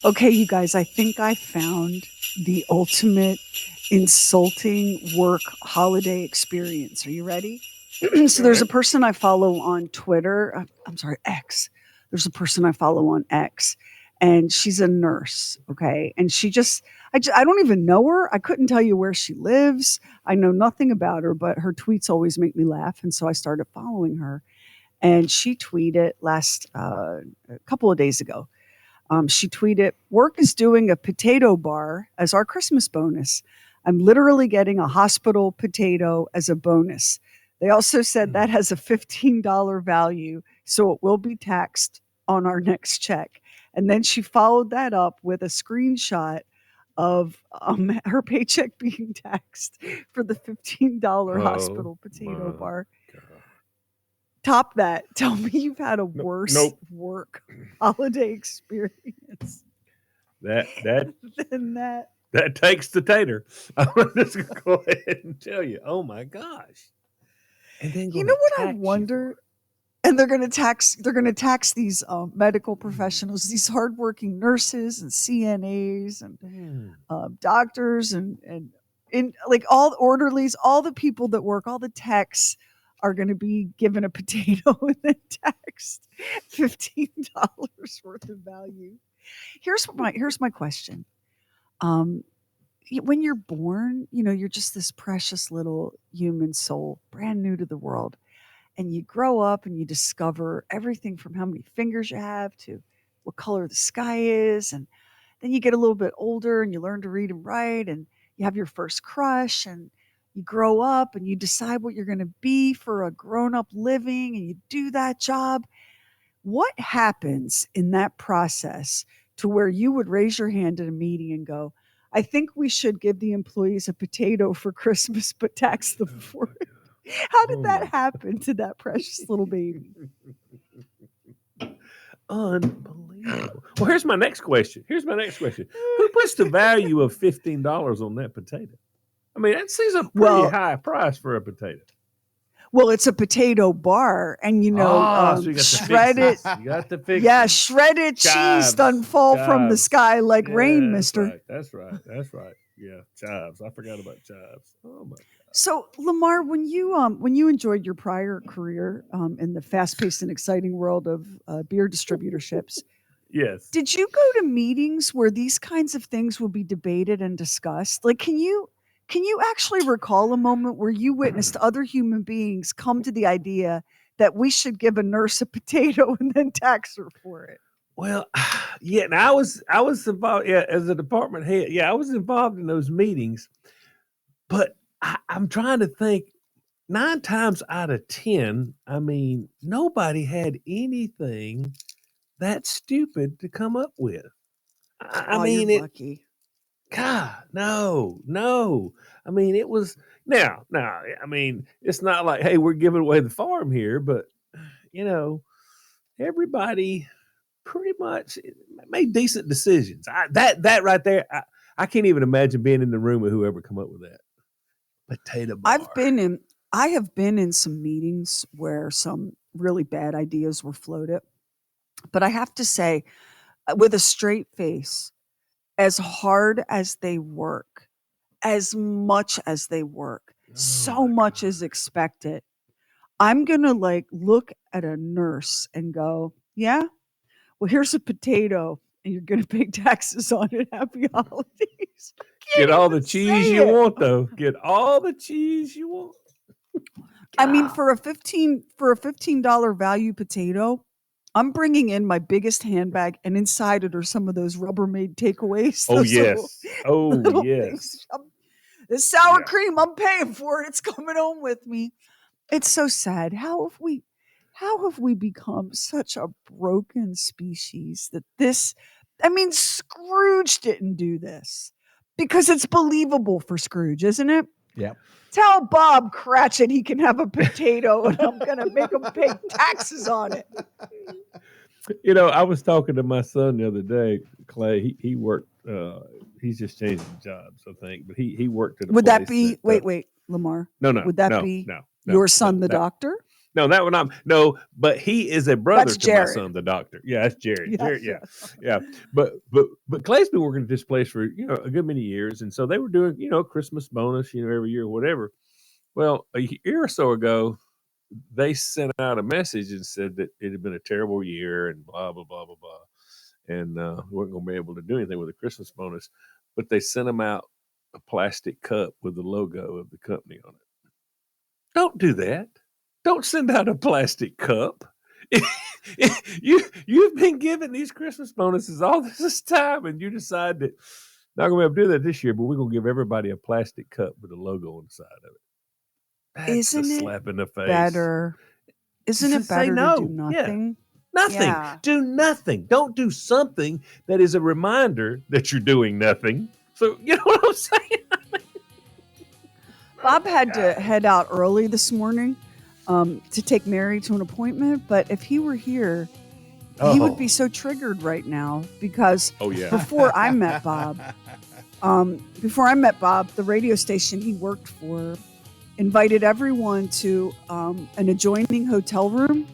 Okay, you guys, I think I found the ultimate insulting work holiday experience. Are you ready? So All there's a right. person I follow on Twitter. I'm sorry, X. There's a person I follow on X, and she's a nurse. Okay, and I don't even know her. I couldn't tell you where she lives. I know nothing about her, but her tweets always make me laugh, and so I started following her. And she tweeted last a couple of days ago. She tweeted, "Work is doing a potato bar as our Christmas bonus. I'm literally getting a hospital potato as a bonus. They also said Mm. that has a $15 value, so it will be taxed on our next check." And then she followed that up with a screenshot of her paycheck being taxed for the $15 Oh hospital potato my bar. God. Top that. Tell me you've had a worse Nope. work holiday experience That than that. that takes the tater. I'm just gonna go ahead and tell you. Oh my gosh. And then You know gonna what I tax you for wonder? And they're gonna tax these medical it. Mm. professionals, these hardworking nurses and CNAs and Mm. doctors and like all the orderlies, all the people that work, all the techs are going to be given a potato and then taxed $15 worth of value. Here's my question. Um, when you're born, you're just this precious little human soul, brand new to the world, and you grow up and you discover everything from how many fingers you have to what color the sky is. And then you get a little bit older and you learn to read and write, and you have your first crush, and you grow up and you decide what you're going to be for a grown up living, and you do that job. What happens in that process to where you would raise your hand at a meeting and go, "I think we should give the employees a potato for Christmas, but tax them Oh for my it"? God. How did Oh that my happen to that precious little baby? Unbelievable. Well, here's my next question. Who puts the value of $15 on that potato? I mean, that seems a pretty Well, high price for a potato. well, it's a potato bar, and Ah, so you got the shredded, fixins. You got the yeah, fixins. shredded cheese doesn't Chives. fall from the Chives. sky like rain, Yeah, that's Mister. right. That's right. That's right. Yeah, chives. I forgot about chives. Oh my God. So, Lamar, when you enjoyed your prior career in the fast-paced and exciting world of beer distributorships, Yes. did you go to meetings where these kinds of things will be debated and discussed? Like, can you actually recall a moment where you witnessed other human beings come to the idea that we should give a nurse a potato and then tax her for it? Well, yeah, and I was involved, yeah, as a department head. Yeah, I was involved in those meetings, but I'm trying to think. 9 times out of 10, I mean, nobody had anything that stupid to come up with. I Oh, you're mean, it. lucky. God, no, no. I mean, it was now. I mean, it's not like, hey, we're giving away the farm here, but you know, everybody pretty much made decent decisions. That right there, I can't even imagine being in the room with whoever come up with that potato I've bar. been in I have been in some meetings where some really bad ideas were floated, but I have to say, with a straight face, as hard as they work, as much as they work, Oh so my much is God. expected. I'm gonna like look at a nurse and go, "Yeah, well, here's a potato, and you're gonna pay taxes on it. Happy holidays." I Get can't all even the cheese say you it. want, though. Get all the cheese you want. I mean, God. for a $15 value potato, I'm bringing in my biggest handbag, and inside it are some of those Rubbermaid takeaways, Oh those little yes. Oh little things. yes. The sour Yeah. cream, I'm paying for it. It's coming home with me. It's so sad. How have we become such a broken species that this I mean, Scrooge didn't do this because it's believable for Scrooge, isn't it? Yep. Tell Bob Cratchit he can have a potato and I'm going to make him pay taxes on it. I was talking to my son the other day, Clay. He worked. He's just changing jobs, I think. But he worked at a Would that place that. be wait, Lamar? No, no, Would that no, be no, no, your no. son the That doctor? No, that one I'm no, but he is a brother That's to my Jared. son, the doctor. Yeah, that's Jerry. Jerry, Yes, yeah, yeah. yeah. But Clay's been working at this place for a good many years, and so they were doing Christmas bonus every year or whatever. Well, a year or so ago, they sent out a message and said that it had been a terrible year and blah blah blah blah blah, and we weren't going to be able to do anything with the Christmas bonus. But they sent them out a plastic cup with the logo of the company on it. Don't do that. Don't send out a plastic cup. You've been given these Christmas bonuses all this time, and you decide that not gonna be able to do that this year, but we're gonna give everybody a plastic cup with a logo on the side of it. That's a Isn't it slap in the face. better? Isn't it Just say better to do no. Yeah. nothing? Nothing. Yeah. Do nothing. Don't do something that is a reminder that you're doing nothing. So you know what I'm saying? Oh Bob my had to God. head out early this morning to take Mary to an appointment, but if he were here, he would be Oh. so triggered right now because Oh yeah. before I met Bob, the radio station he worked for invited everyone to an adjoining hotel room.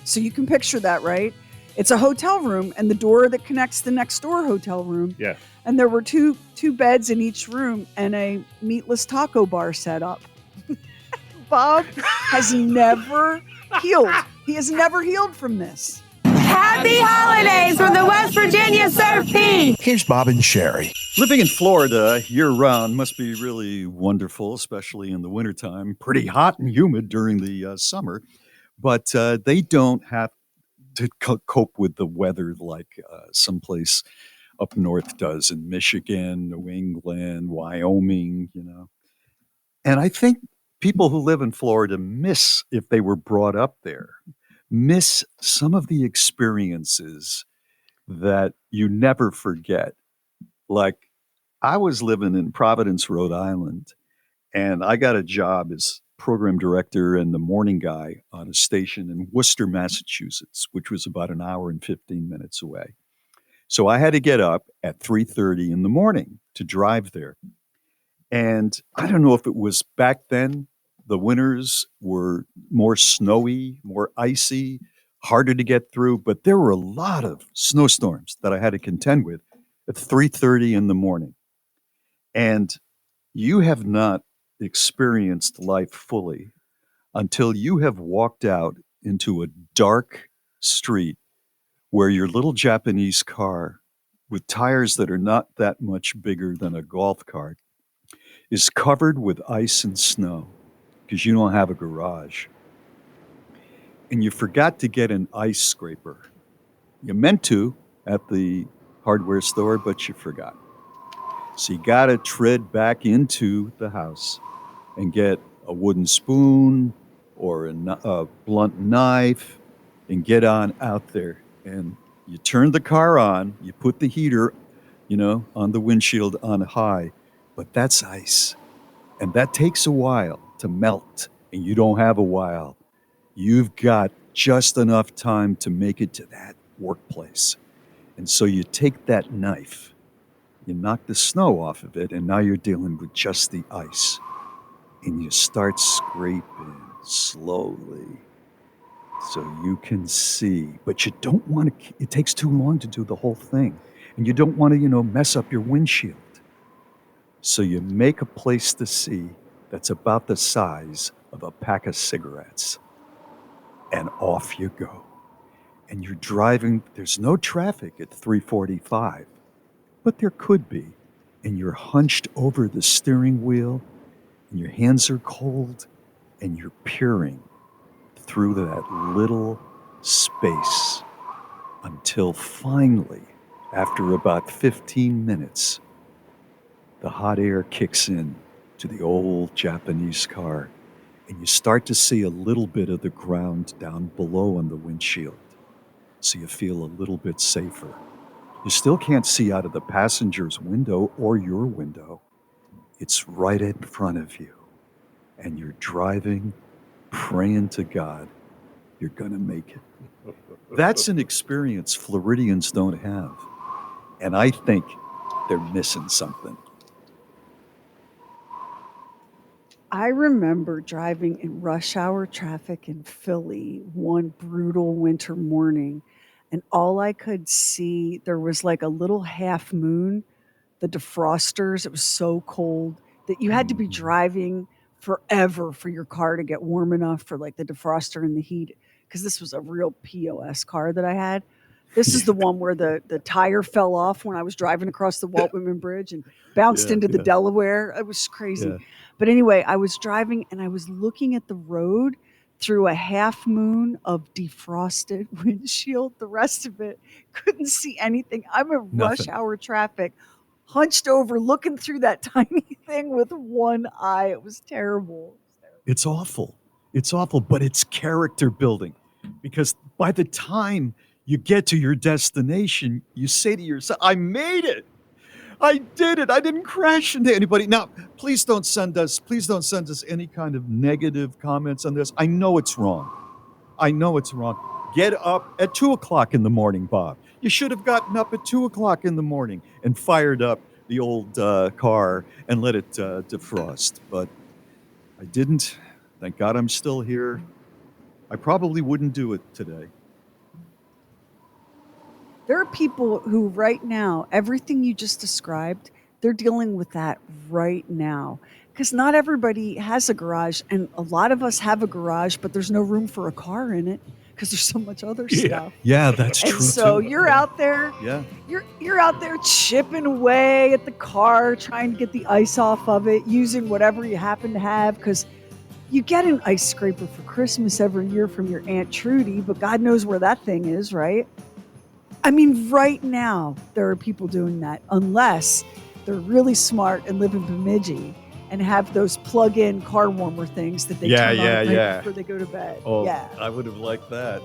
So you can picture that, right? It's a hotel room and the door that connects the next door hotel room. Yeah. And there were two beds in each room and a meatless taco bar set up. Bob has never healed. He has never healed from this. Happy holidays from the West Virginia Surf Team. Here's Bob and Sheri. Living in Florida year-round must be really wonderful, especially in the wintertime. Pretty hot and humid during the summer, but they don't have to cope with the weather like someplace up north does in Michigan, New England, Wyoming. And I think people who live in Florida miss, if they were brought up there, miss some of the experiences that you never forget. Like, I was living in Providence, Rhode Island, and I got a job as program director and the morning guy on a station in Worcester, Massachusetts, which was about an hour and 15 minutes away. So I had to get up at 3:30 in the morning to drive there. And I don't know if it was back then, the winters were more snowy, more icy, harder to get through, but there were a lot of snowstorms that I had to contend with at 3:30 in the morning. And you have not experienced life fully until you have walked out into a dark street where your little Japanese car with tires that are not that much bigger than a golf cart is covered with ice and snow because you don't have a garage. And you forgot to get an ice scraper. You meant to at the hardware store, but you forgot. So you got to tread back into the house and get a wooden spoon or a blunt knife and get on out there. And you turn the car on, you put the heater, on the windshield on high, but that's ice. And that takes a while to melt, and you don't have a while. You've got just enough time to make it to that workplace. And so you take that knife, you knock the snow off of it, and now you're dealing with just the ice. And you start scraping slowly so you can see. But you don't want to, it takes too long to do the whole thing. And you don't want to, mess up your windshield. So you make a place to see that's about the size of a pack of cigarettes. And off you go. And you're driving, there's no traffic at 3:45, but there could be. And you're hunched over the steering wheel, and your hands are cold, and you're peering through that little space until finally, after about 15 minutes, the hot air kicks in to the old Japanese car, and you start to see a little bit of the ground down below on the windshield. So you feel a little bit safer. You still can't see out of the passenger's window or your window. It's right in front of you. And you're driving, praying to God you're going to make it. That's an experience Floridians don't have. And I think they're missing something. I remember driving in rush hour traffic in Philly one brutal winter morning, and all I could see, there was like a little half moon, the defrosters. It was so cold that you had to be Mhm. driving forever for your car to get warm enough for like the defroster and the heat. Because this was a real POS car that I had. This is the one where the tire fell off when I was driving across the Walt Whitman Bridge and bounced Yeah, into the yeah, Delaware. It was crazy. yeah. But anyway, I was driving and I was looking at the road through a half moon of defrosted windshield. The rest of it couldn't see anything. I'm in rush Nothing. hour traffic, hunched over, looking through that tiny thing with one eye. It was terrible. It's awful. It's awful, but it's character building because by the time you get to your destination, you say to yourself, I made it. I did it. I didn't crash into anybody. Now, please don't send us any kind of negative comments on this. I know it's wrong. I know it's wrong. Get up at 2 o'clock in the morning, Bob. You should have gotten up at 2 o'clock in the morning and fired up the old car and let it defrost. But I didn't. Thank God I'm still here. I probably wouldn't do it today. There are people who, right now, everything you just described, they're dealing with that right now. Because not everybody has a garage, and a lot of us have a garage, but there's no room for a car in it because there's so much other Yeah. stuff. Yeah, that's And true so too. you're out there, Yeah. you're out there chipping away at the car, trying to get the ice off of it, using whatever you happen to have. Because you get an ice scraper for Christmas every year from your Aunt Trudy, but God knows where that thing is, right? I mean, right now, there are people doing that, unless they're really smart and live in Bemidji and have those plug-in car warmer things that they Yeah, turn on yeah, at night yeah. before they go to bed. Oh, Yeah. I would have liked that.